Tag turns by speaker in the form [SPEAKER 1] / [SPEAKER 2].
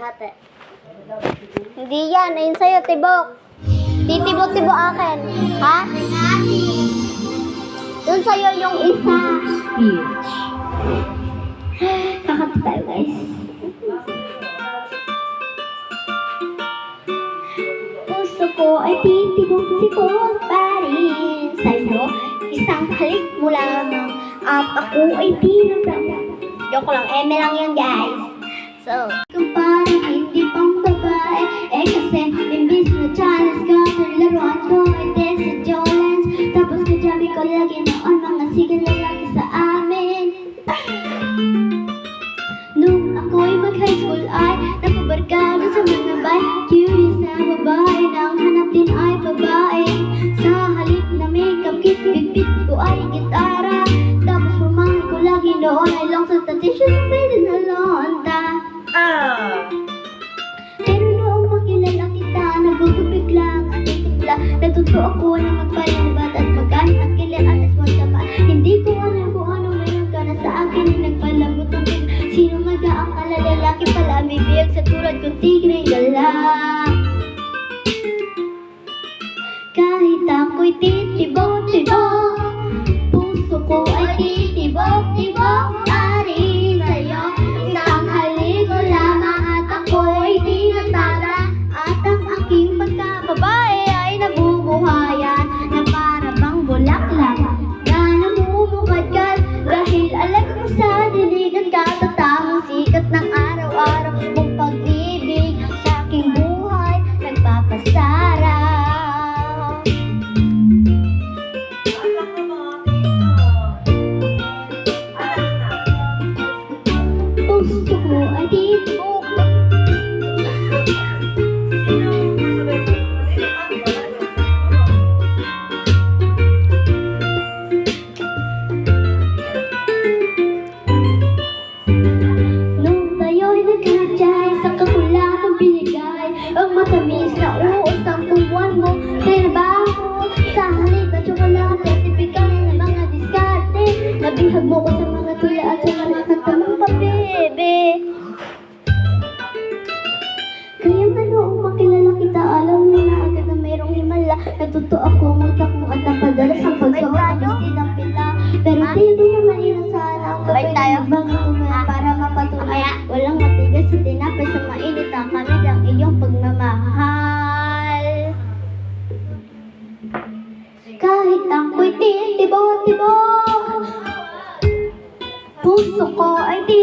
[SPEAKER 1] hati. Hindi yan, ayun sa'yo, tibok. Titibok-tibok akin. Ha? Doon sa'yo yung isa.
[SPEAKER 2] Speech.
[SPEAKER 1] Kakanta tayo, guys. Puso ko ay titibok-tibok pa rin sa'yo. Isang halik mo lamang at ako ay tinatawag. Joke lang, eme lang yan, guys. So, kung parang hindi pang babae, kasi imbis na challenge ka sa laruan ko, din sa Jolens. Tapos kajabi ko lagi noon mga sigal lalaki sa amin. Nung ako'y mag-high school ay napabarkada sa mga bay. Curious na babae, nang hanap din ay babae. Sa halip na makeup kit, bit ko ay gitara. Tapos pumangin ko lagi noon ay long sa statisyon na pwede na lonta. Pero noong makilala kita, nagugubig lang ang titigla. Natuto ako na magpalibat at magkahit ang kilir alas mo tama. Hindi ko alam kung ano meron ka na sa akin ay nagpalambot ang big. Sino magaang lalaki pala bibiyag sa tulad kong tigre gala. Kahit ako'y titibok-tibok, puso ko ay titibok-tibok pa rin sa'yo. Isang haligo lamang at ako'y tinatala. At ang aking pagkababae ay nabubuhayan na para bang bulaklak na namumukadkad. Dahil alam ko sa diligan katatamang sikat ng araw-araw mong pag-ibig sa aking buhay nagpapasara. Puso ko ay titibok. Nung tayo'y nagkajay sa kakulangang binigay, ang matamis na uos ang tuwan mo. Trabaho sa halip at tsokolate, tipikal na mga diskarte. Nabihag mo ko sa mga tula at sa mga kanta mong pabebe. Kaya nga noong makilala kita, alam mo na agad na mayroong himala. Natuto ako magtakmo at napadala sa pagsuot at gusti ng pila. Pero hindi naman inasahan ang kapay ng mga tumaya para mapatunay. Walang matigas sa tinapay sa mainit ang kami lang iyong pagmamahal. Kahit ako'y titibok-tibok, puso ko ay